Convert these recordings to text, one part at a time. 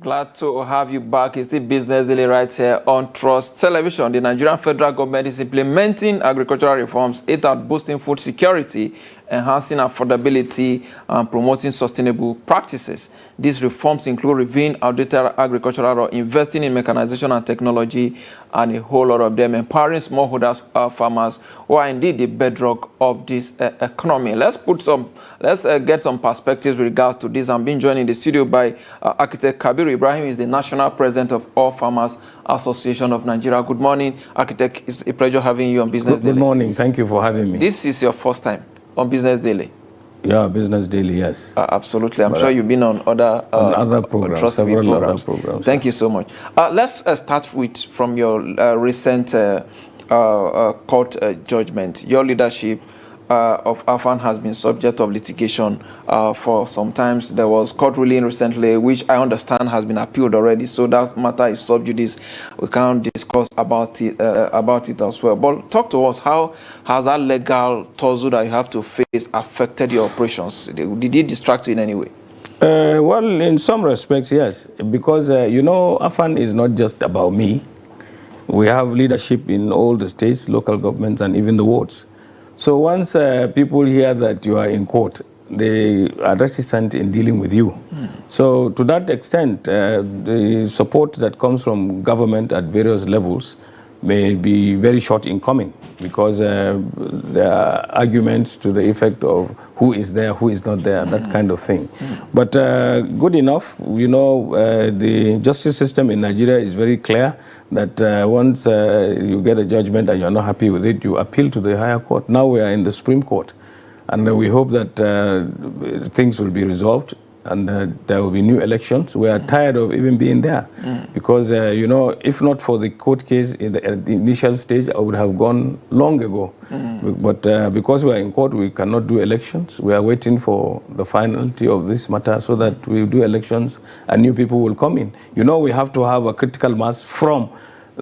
Glad to have you back. It's the Business Daily right here on Trust Television. The Nigerian federal government is implementing agricultural reforms aimed at boosting food security, enhancing affordability, and promoting sustainable practices. These reforms include reviewing outdated agricultural law, investing in mechanization and technology, and a whole lot of them empowering smallholders, farmers, who are indeed the bedrock of this economy. Let's get some perspectives with regards to this. I'm being joined in the studio by architect Kabir Ibrahim. Is the national president of All Farmers Association of Nigeria. Good morning, architect. It's a pleasure having you on Business Daily. Good morning. Thank you for having me. This is your first time on Business Daily. Yeah, Business Daily, yes. Absolutely. I'm sure you've been on other programs, several other programs. Thank you so much. Let's start from your recent court judgment. Your leadership of Afam has been subject of litigation for some time. There was court ruling recently, which I understand has been appealed already. So that matter is sub judice. We can't discuss about it as well. But talk to us. How has that legal tussle that you have to face affected your operations? Did it distract you in any way? Well, in some respects, yes. Because, Afam is not just about me. We have leadership in all the states, local governments, and even the wards. So once people hear that you are in court, they are reticent in dealing with you. So to that extent, the support that comes from government at various levels may be very short in coming, because there are arguments to the effect of who is there, who is not there, that kind of thing. But good enough, the justice system in Nigeria is very clear that once you get a judgment and you're not happy with it, you appeal to the higher court. Now we are in the Supreme Court, and we hope that things will be resolved, and there will be new elections. We are tired of even being there, because, if not for the court case at the initial stage, I would have gone long ago. But because we are in court, we cannot do elections. We are waiting for the finality of this matter so that we do elections and new people will come in. We have to have a critical mass from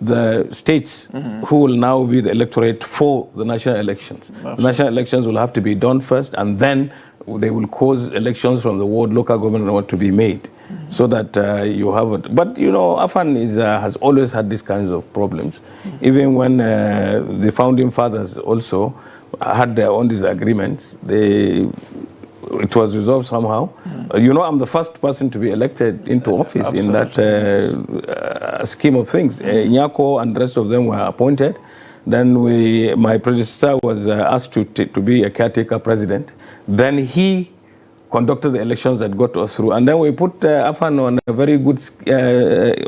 the states who will now be the electorate for the national elections. The national elections will have to be done first, and then they will cause elections from the ward local government to be made, so that you have it. But Afam has always had these kinds of problems, even when the founding fathers also had their own disagreements. It was resolved somehow. I'm the first person to be elected into office in that scheme of things. Nyako and the rest of them were appointed. Then my predecessor was asked to be a caretaker president. Then he conducted the elections that got us through. And then we put Afam on a very good,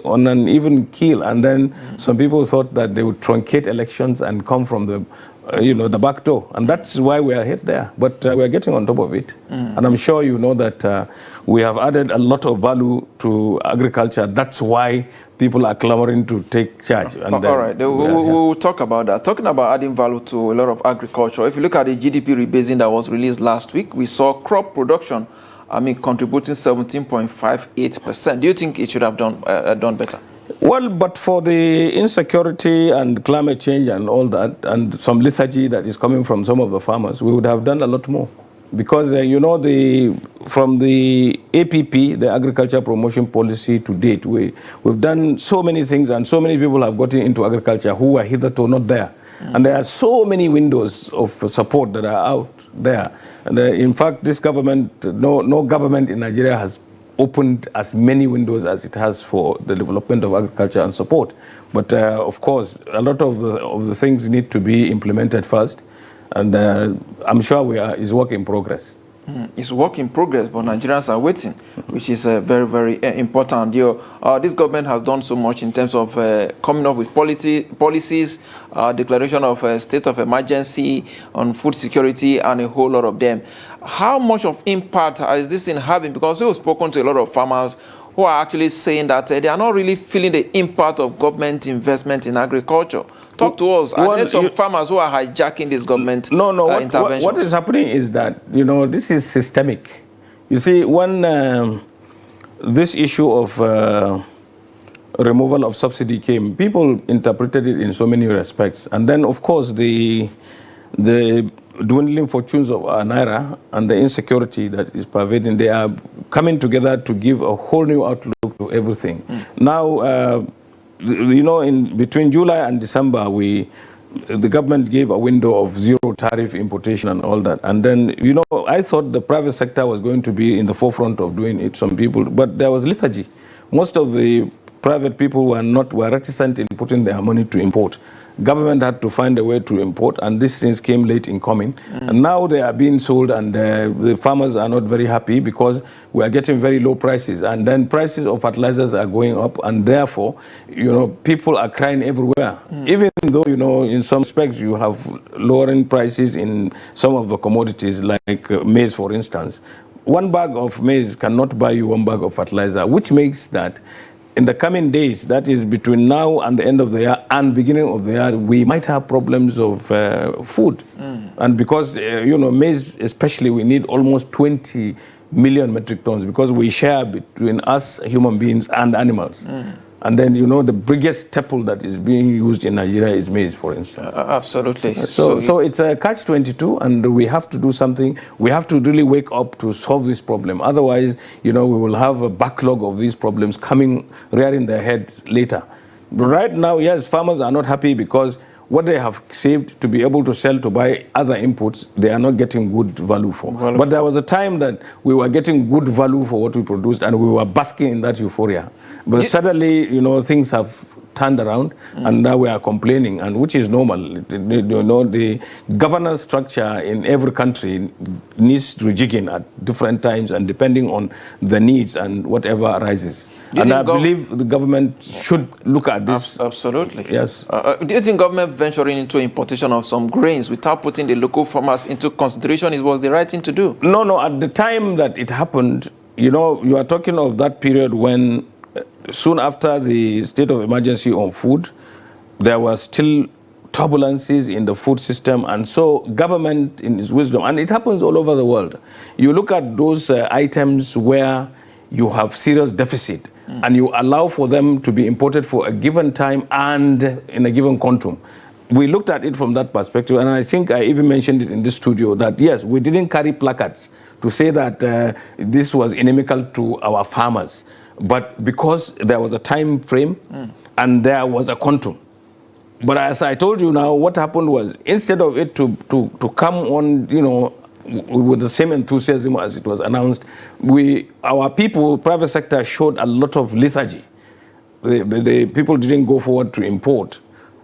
on an even keel. And then some people thought that they would truncate elections and come from the the back door. And that's why we are hit there. But we are getting on top of it. And I'm sure you know that we have added a lot of value to agriculture. That's why people are clamoring to take charge. And all right, we'll talk about that. Talking about adding value to a lot of agriculture, if you look at the GDP rebasing that was released last week, we saw crop production, contributing 17.58%. Do you think it should have done better? Well, but for the insecurity and climate change and all that, and some lethargy that is coming from some of the farmers, we would have done a lot more. Because, from the APP, the Agriculture Promotion Policy to date, we've done so many things, and so many people have gotten into agriculture who were hitherto not there. And there are so many windows of support that are out there. And in fact, this government, no government in Nigeria has opened as many windows as it has for the development of agriculture and support. But of course, a lot of the things need to be implemented first. And I'm sure it's work in progress. It's work in progress, but Nigerians are waiting, which is very, very important. This government has done so much in terms of coming up with policies, declaration of a state of emergency on food security, and a whole lot of them. How much of impact is this in having? Because we've spoken to a lot of farmers who are actually saying that they are not really feeling the impact of government investment in agriculture. Talk to us. Are there some farmers who are hijacking this government interventions? What is happening is that, this is systemic. You see, when this issue of removal of subsidy came, people interpreted it in so many respects. And then, of course, the dwindling fortunes of our naira and the insecurity that is pervading, they are coming together to give a whole new outlook to everything. Now, you know, in between July and December, the government gave a window of zero tariff importation and all that. And then, you know, I thought the private sector was going to be in the forefront of doing it, some people, but there was lethargy. Most of the private people were reticent in putting their money to import. Government had to find a way to import, and these things came late in coming. And now they are being sold, and the farmers are not very happy because we are getting very low prices. And then prices of fertilizers are going up, and therefore, you know, people are crying everywhere. Even though, you know, in some respects you have lowering prices in some of the commodities, like maize, for instance. One bag of maize cannot buy you one bag of fertilizer, which makes that in the coming days, that is between now and the end of the year and beginning of the year, we might have problems of food. And because, you know, maize especially, we need almost 20 million metric tons because we share between us, human beings, and animals. And then, you know, the biggest staple that is being used in Nigeria is maize, for instance. Absolutely. So it's a catch-22, and we have to do something. We have to really wake up to solve this problem. Otherwise, you know, we will have a backlog of these problems coming, rearing their heads later. But right now, yes, farmers are not happy because what they have saved to be able to sell to buy other inputs, they are not getting good value for. But there was a time that we were getting good value for what we produced, and we were basking in that euphoria. But suddenly, you know, things have turned around, and now we are complaining, and which is normal. You know, the governance structure in every country needs rejigging at different times, and depending on the needs and whatever arises. And I believe the government should look at this. Absolutely. Yes. Do you think government venturing into importation of some grains without putting the local farmers into consideration was the right thing to do? No. At the time that it happened, you know, you are talking of that period when soon after the state of emergency on food, there was still turbulences in the food system, and so government in its wisdom, and it happens all over the world, you look at those items where you have serious deficit, and you allow for them to be imported for a given time and in a given quantum. We looked at it from that perspective, and I think I even mentioned it in this studio that yes, we didn't carry placards to say that this was inimical to our farmers. But because there was a time frame and there was a quantum. But as I told you now, what happened was instead of it to come on, you know, with the same enthusiasm as it was announced, our people, private sector, showed a lot of lethargy. The people didn't go forward to import.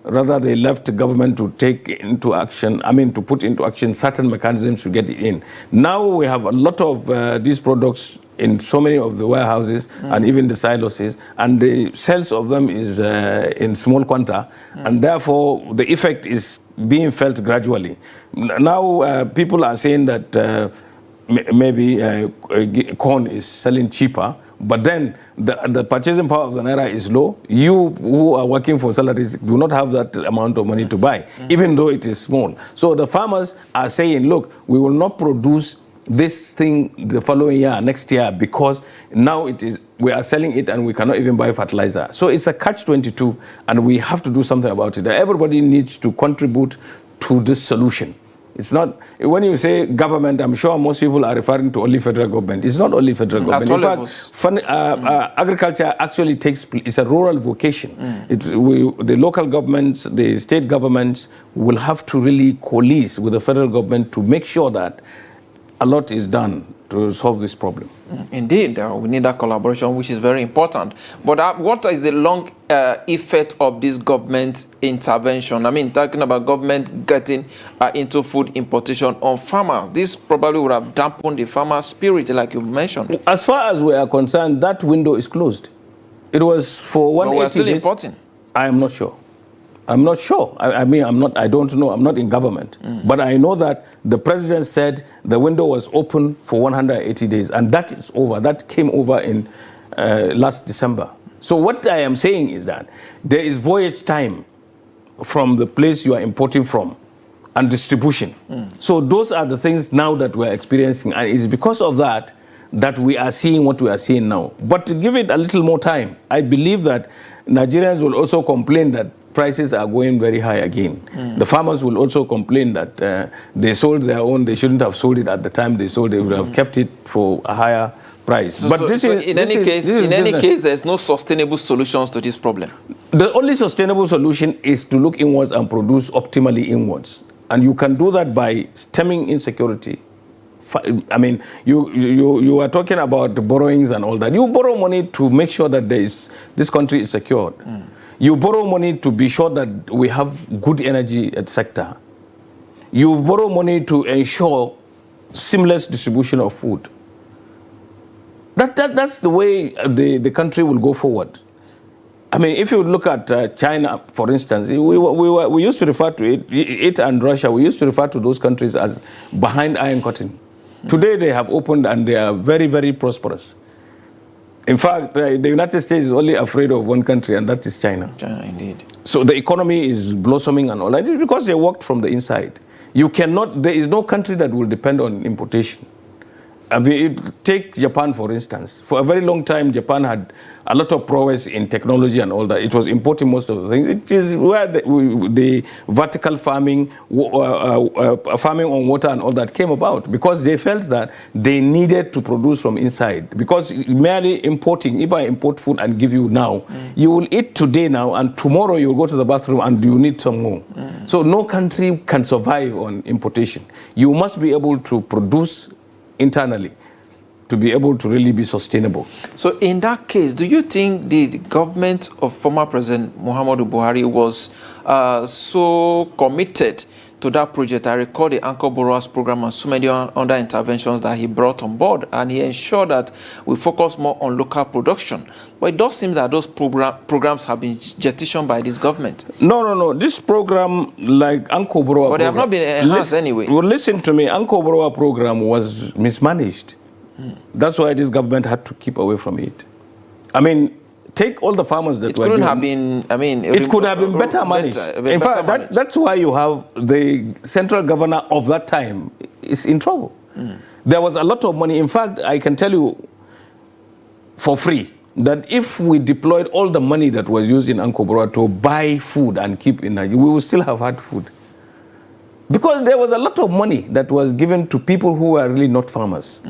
Rather, they left the government to take into action, to put into action certain mechanisms to get it in. Now we have a lot of these products in so many of the warehouses and even the silos, and the sales of them is in small quanta, and therefore the effect is being felt gradually. Now people are saying that maybe corn is selling cheaper, but then the purchasing power of the naira is low. You who are working for salaries do not have that amount of money to buy, even though it is small. So the farmers are saying, look, we will not produce this thing the following year, next year, because now we are selling it and we cannot even buy fertilizer. So it's a catch-22, and we have to do something about it. Everybody needs to contribute to this solution. It's not, when you say government, I'm sure most people are referring to only federal government. It's not only federal government. In fact, agriculture actually it's a rural vocation. The local governments, the state governments will have to really coalesce with the federal government to make sure that a lot is done to solve this problem. Indeed, we need that collaboration, which is very important. But what is the long effect of this government intervention? Talking about government getting into food importation on farmers. This probably would have dampened the farmer's spirit, like you mentioned. As far as we are concerned, that window is closed. It was for 180 days. But we're still importing. I am not sure. I'm not sure. I don't know. I'm not in government. But I know that the president said the window was open for 180 days, and that is over. That came over in last December. So what I am saying is that there is voyage time from the place you are importing from and distribution. So those are the things now that we're experiencing, and it's because of that we are seeing what we are seeing now. But to give it a little more time, I believe that Nigerians will also complain that prices are going very high again. The farmers will also complain that they sold their own, they shouldn't have sold it at the time they sold it, they would have kept it for a higher price. In any case, there's no sustainable solutions to this problem. The only sustainable solution is to look inwards and produce optimally inwards. And you can do that by stemming insecurity. I mean, you are talking about the borrowings and all that. You borrow money to make sure that this country is secured. You borrow money to be sure that we have good energy sector. You borrow money to ensure seamless distribution of food. That's the way the country will go forward. I mean, if you look at China, for instance, we used to refer to it and Russia, we used to refer to those countries as behind iron curtain. Today they have opened and they are very, very prosperous. In fact, the United States is only afraid of one country, and that is China. China, indeed. So the economy is blossoming and all that because they worked from the inside. There is no country that will depend on importation. Take Japan, for instance. For a very long time, Japan had a lot of prowess in technology and all that. It was importing most of the things. It is where the vertical farming, farming on water and all that came about, because they felt that they needed to produce from inside. Because merely importing, if I import food and give you now, you will eat today now, and tomorrow you'll go to the bathroom and you need some more. So no country can survive on importation. You must be able to produce internally to be able to really be sustainable. So in that case, do you think the government of former President Muhammadu Buhari was so committed to that project? I recall the Anchor Borrowers Program and so many other interventions that he brought on board, and he ensured that we focus more on local production. But it does seem that those programs have been jettisoned by this government. No. This program, like Anchor Borrower, but they have not been enhanced anyway. Well, listen to me. Anchor Borrower program was mismanaged. That's why this government had to keep away from it. I mean, take all the farmers that were given. It couldn't have been, I mean... It could have been better managed. In fact, that's why you have the central governor of that time is in trouble. There was a lot of money. In fact, I can tell you for free that if we deployed all the money that was used in Anchor Borrower to buy food and keep in Nigeria, we would still have had food. Because there was a lot of money that was given to people who were really not farmers.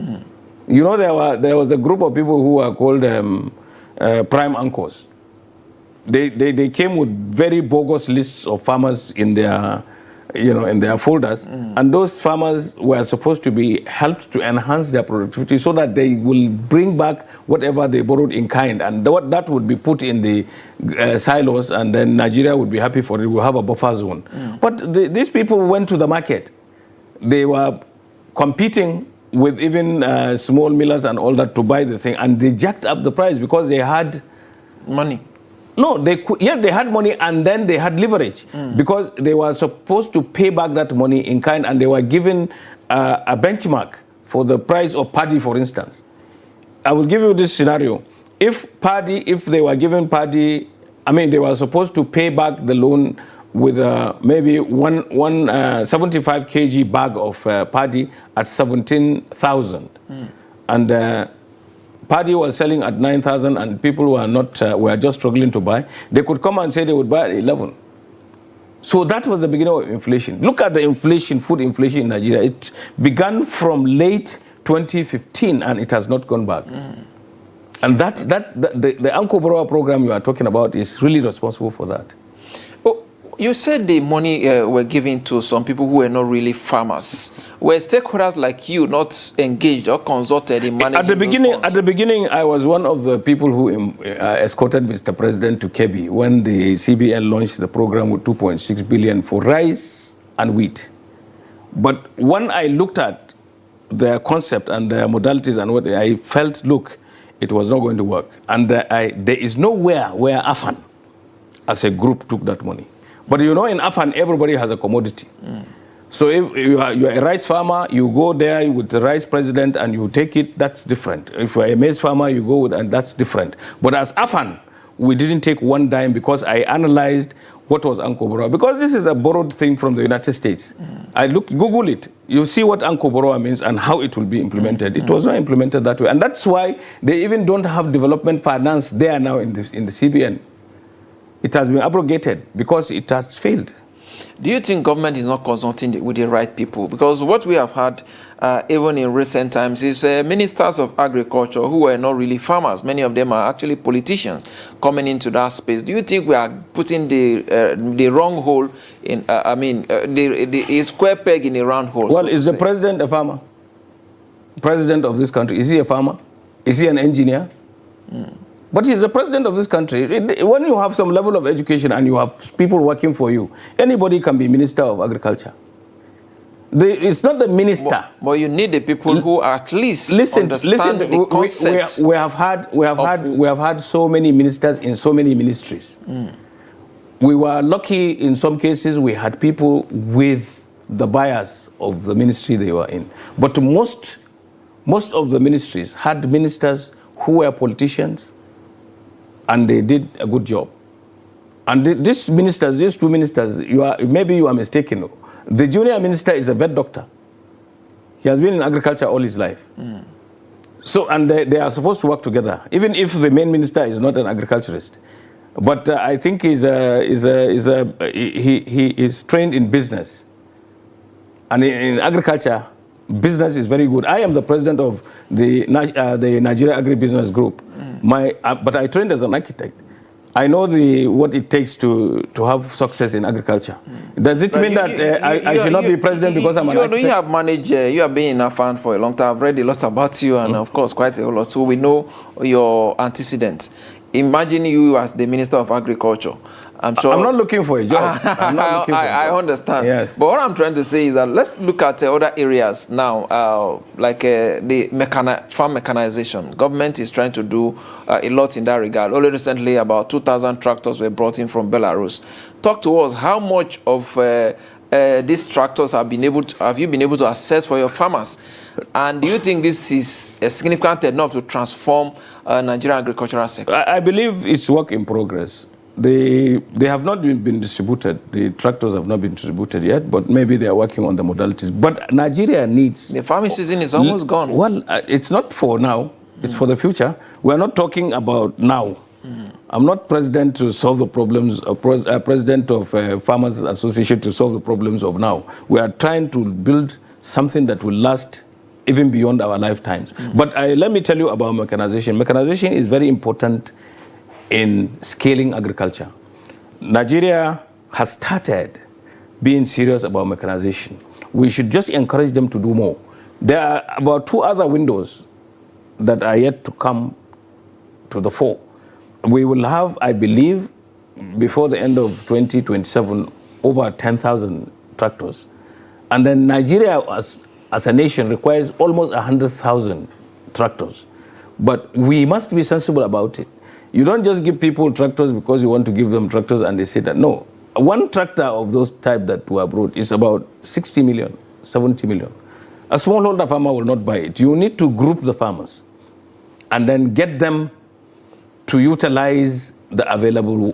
You know, there was a group of people who were called prime anchors. They came with very bogus lists of farmers in their, in their folders, and those farmers were supposed to be helped to enhance their productivity so that they will bring back whatever they borrowed in kind, and that would be put in the silos, and then Nigeria would be happy for it. We'll have a buffer zone. But these people went to the market. They were competing with even small millers and all that to buy the thing, and they jacked up the price because they had money. No, they had money, and then they had leverage because they were supposed to pay back that money in kind, and they were given a benchmark for the price of paddy, for instance. I will give you this scenario. If they were given paddy, I mean, they were supposed to pay back the loan with maybe one 75 kg bag of paddy at 17,000, and paddy was selling at 9,000, and people were just struggling to buy. They could come and say they would buy at 11. So that was the beginning of inflation. Look at the inflation, food inflation in Nigeria. It began from late 2015, and it has not gone back. And the Anchor Borrower program you are talking about is really responsible for that. You said the money were given to some people who were not really farmers. Were stakeholders like you not engaged or consulted in managing those funds? At the beginning, I was one of the people who escorted Mr. President to Kebbi when the CBN launched the program with 2.6 billion for rice and wheat. But when I looked at their concept and their modalities and what I felt, look, it was not going to work. And there is nowhere where Afam as a group took that money. But in Afam, everybody has a commodity. So if you are a rice farmer, you go there with the rice president and you take it, that's different. If you are a maize farmer, you go with, and that's different. But as Afam, we didn't take one dime because I analyzed what was Anchor Borrower. Because this is a borrowed thing from the United States. Google it. You see what Anchor Borrower means and how it will be implemented. It was not implemented that way. And that's why they even don't have development finance there now in the CBN. It has been abrogated because it has failed. Do you think government is not consulting with the right people? Because what we have had, even in recent times, is ministers of agriculture who are not really farmers. Many of them are actually politicians coming into that space. Do you think we are putting the wrong hole in, the square peg in a round hole? Well, is the president a farmer? President of this country, is he a farmer? Is he an engineer? But he's the president of this country. When you have some level of education and you have people working for you, anybody can be minister of agriculture. It's not the minister. But you need the people who at least understand the concept. We have had so many ministers in so many ministries. We were lucky in some cases. We had people with the bias of the ministry they were in. But most of the ministries had ministers who were politicians, and they did a good job. And these two ministers, maybe you are mistaken. The junior minister is a vet doctor. He has been in agriculture all his life. So, and they are supposed to work together, even if the main minister is not an agriculturist. But I think he is trained in business. And in agriculture, business is very good. I am the president of the Nigeria Agribusiness Group. But I trained as an architect. I know what it takes to have success in agriculture. Does it mean that I should not be president because I'm an architect? You have managed, you have been in Afam for a long time. I've read a lot about you and, of course, quite a lot. So we know your antecedents. Imagine you as the Minister of Agriculture. I'm sure. I'm not looking for a job. I understand. Yes. But what I'm trying to say is that let's look at other areas now, like the farm mechanization. Government is trying to do a lot in that regard. Only recently, about 2,000 tractors were brought in from Belarus. Talk to us. How much of these tractors have you been able to access for your farmers? And do you think this is significant enough to transform Nigerian agricultural sector? I believe it's work in progress. They have not been distributed. The tractors have not been distributed yet, but maybe they are working on the modalities. But Nigeria needs... The farming season is almost gone. Well, it's not for now. It's for the future. We're not talking about now. I'm not president to solve the problems, president of Farmers Association to solve the problems of now. We are trying to build something that will last even beyond our lifetimes. But let me tell you about mechanization. Mechanization is very important in scaling agriculture. Nigeria has started being serious about mechanization. We should just encourage them to do more. There are about 2 other windows that are yet to come to the fore. We will have, I believe, before the end of 2027, over 10,000 tractors. And then Nigeria as a nation requires almost 100,000 tractors. But we must be sensible about it. You don't just give people tractors because you want to give them tractors and they say that. No. One tractor of those type that were brought is about 60 million, 70 million. A smallholder farmer will not buy it. You need to group the farmers and then get them to utilize the available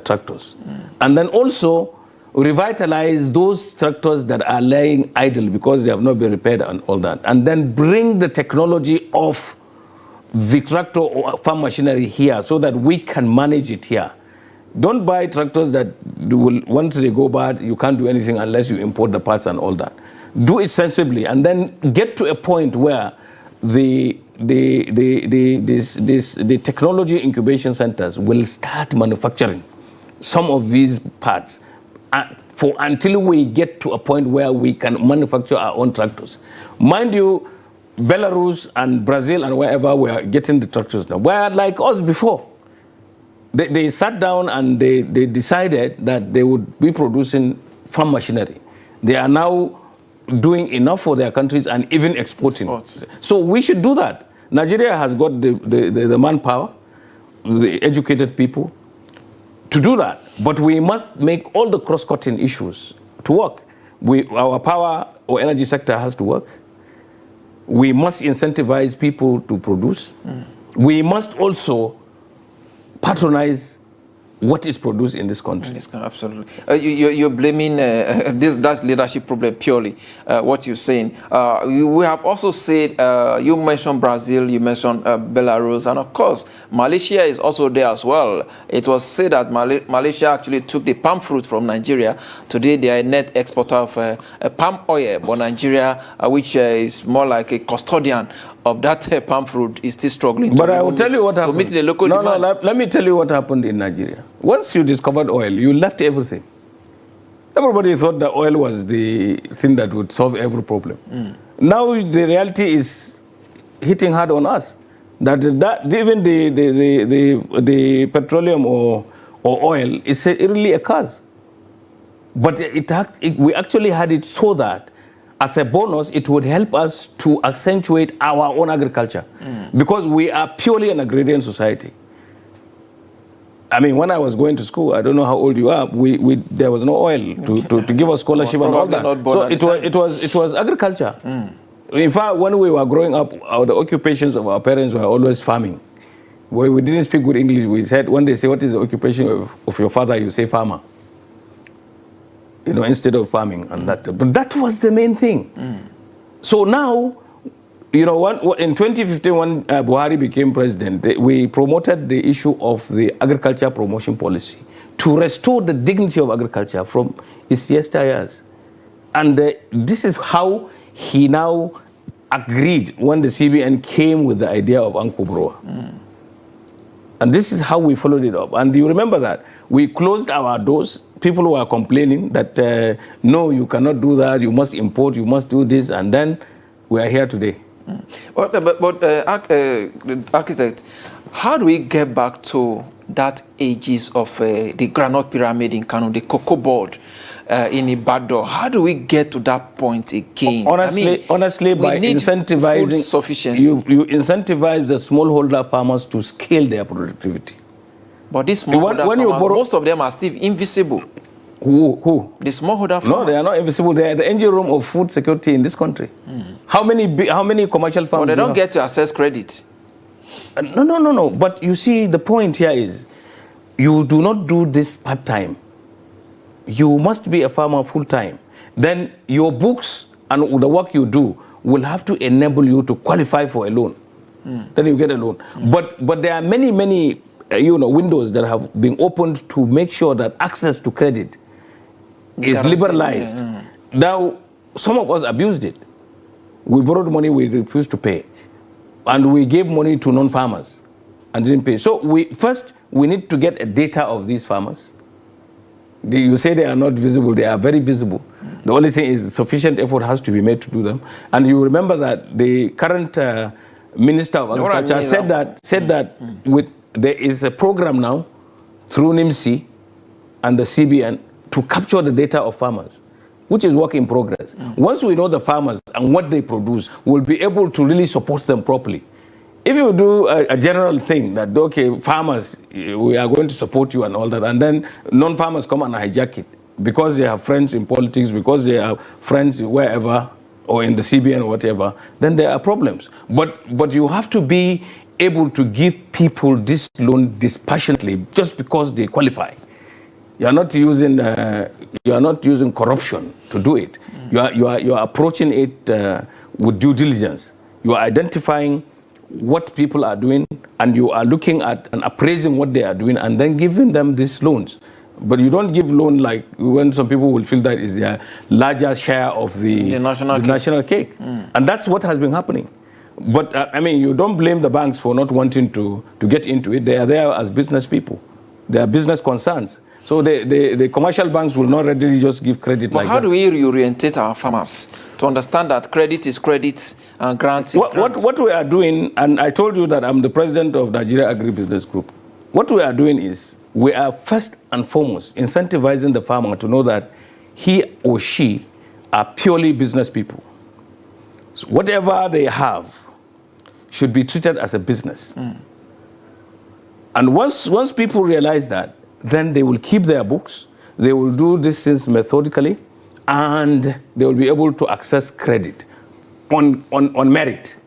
tractors. And then also revitalize those tractors that are laying idle because they have not been repaired and all that. And then bring the technology of the tractor or farm machinery here so that we can manage it here. Don't buy tractors that will, once they go bad, you can't do anything unless you import the parts and all that. Do it sensibly and then get to a point where the technology incubation centers will start manufacturing some of these parts until we get to a point where we can manufacture our own tractors. Mind you, Belarus and Brazil and wherever we are getting the tractors now, were like us before. They sat down and they decided that they would be producing farm machinery. They are now doing enough for their countries and even exporting. So we should do that. Nigeria has got the manpower, the educated people to do that. But we must make all the cross-cutting issues to work. Our power or energy sector has to work. We must incentivize people to produce. We must also patronize what is produced in this country. Absolutely. You're blaming that's leadership problem purely, what you're saying. We have also said, you mentioned Brazil, you mentioned Belarus, and of course, Malaysia is also there as well. It was said that Malaysia actually took the palm fruit from Nigeria. Today, they are a net exporter of palm oil, but Nigeria, which is more like a custodian of that palm fruit, is still struggling. But I will tell you what happened. To meet the local demand. Let me tell you what happened in Nigeria. Once you discovered oil, you left everything. Everybody thought that oil was the thing that would solve every problem. Now the reality is hitting hard on us. That even the petroleum or oil is really a curse. But we actually had it so that as a bonus, it would help us to accentuate our own agriculture because we are purely an agrarian society. I mean, when I was going to school, I don't know how old you are, there was no oil to give us scholarship and all that. So it was agriculture. In fact, when we were growing up, the occupations of our parents were always farming. We didn't speak good English. We said, when they say, what is the occupation of your father, you say farmer. Instead of farming and that. But that was the main thing. So now, in 2015, when Buhari became president, we promoted the issue of the agriculture promotion policy to restore the dignity of agriculture from its yesteryears. And this is how he now agreed when the CBN came with the idea of Ankobroa. And this is how we followed it up. And you remember that we closed our doors. People were complaining that, no, you cannot do that, you must import, you must do this, and then we are here today. But architect, how do we get back to that ages of the granite pyramid in Kano, the cocoa board in Ibadan? How do we get to that point again? Honestly, by incentivizing food sufficiency. You incentivize the smallholder farmers to scale their productivity. But these smallholder farmers, most of them are still invisible. Who? The smallholder farmers. No, they are not invisible. They are the engine room of food security in this country. How many commercial farms? But they don't get to access credit. No. But you see, the point here is, you do not do this part-time. You must be a farmer full-time. Then your books and the work you do will have to enable you to qualify for a loan. Then you get a loan. But there are many windows that have been opened to make sure that access to credit is liberalized. Now, some of us abused it. We borrowed money, we refused to pay. And we gave money to non-farmers and didn't pay. So we need to get a data of these farmers. You say they are not visible, they are very visible. The only thing is sufficient effort has to be made to do them. And you remember that the current Minister of Agriculture said that there is a program now through NIMSI and the CBN to capture the data of farmers, which is work in progress. Once we know the farmers and what they produce, we'll be able to really support them properly. If you do a general thing that, okay, farmers, we are going to support you and all that, and then non-farmers come and hijack it because they have friends in politics, because they have friends wherever, or in the CBN or whatever, then there are problems. But you have to be able to give people this loan dispassionately just because they qualify. You are not using corruption to do it. You are approaching it with due diligence. You are identifying what people are doing, and you are looking at and appraising what they are doing, and then giving them these loans. But you don't give loan like when some people will feel that is their larger share of the national cake. And that's what has been happening. But I mean, you don't blame the banks for not wanting to get into it. They are there as business people. They are business concerns. So the commercial banks will not readily just give credit like that. How do we reorientate our farmers to understand that credit is credit and grant is grant? What we are doing, and I told you that I'm the president of Nigeria Agribusiness Group. What we are doing is we are first and foremost incentivizing the farmer to know that he or she are purely business people. So whatever they have should be treated as a business. And once people realize that, then they will keep their books, they will do these things methodically, and they will be able to access credit on merit.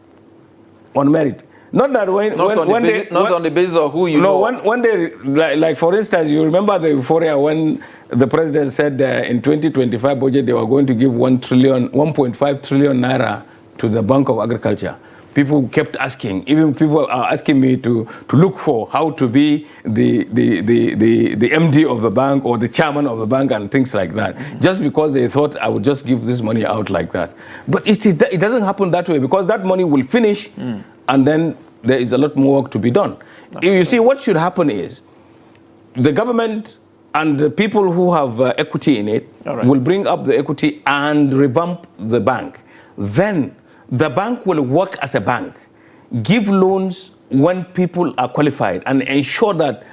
On merit. Not that when on the basis of who you know. When they, like for instance, you remember the euphoria when the president said in 2025 budget they were going to give 1.5 trillion naira to the Bank of Agriculture. People kept asking, even people are asking me to look for how to be the MD of the bank or the chairman of the bank and things like that, just because they thought I would just give this money out like that. But it doesn't happen that way, because that money will finish and then there is a lot more work to be done. Absolutely. You see, what should happen is the government and the people who have equity in it will bring up the equity and revamp the bank. Then the bank will work as a bank, give loans when people are qualified, and ensure that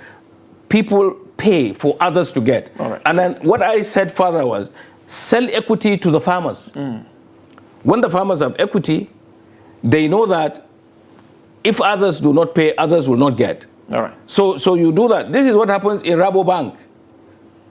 people pay for others to get. And then what I said further was, sell equity to the farmers. When the farmers have equity, they know that if others do not pay, others will not get. So you do that. This is what happens in Rabobank,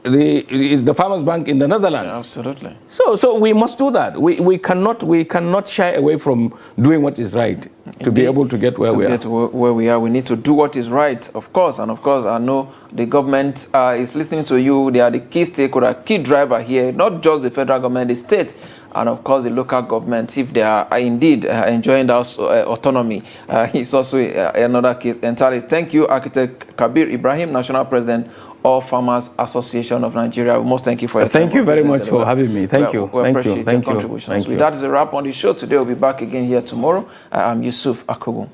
the farmers' bank in the Netherlands. Yeah, absolutely. So we must do that. We cannot shy away from doing what is right to be able to get where we are. We need to do what is right, of course. And of course, I know the government is listening to you. They are the key stakeholder, key driver here, not just the federal government, the state, and of course the local governments, if they are indeed enjoying that autonomy. It's also another case entirely. Thank you, Architect Kabir Ibrahim, National President of Farmers Association of Nigeria. We must thank you for your time. Thank you very much for having me. Thank you. We appreciate your contributions. That's a wrap on the show today. We'll be back again here tomorrow. I'm Yusuf Akogu.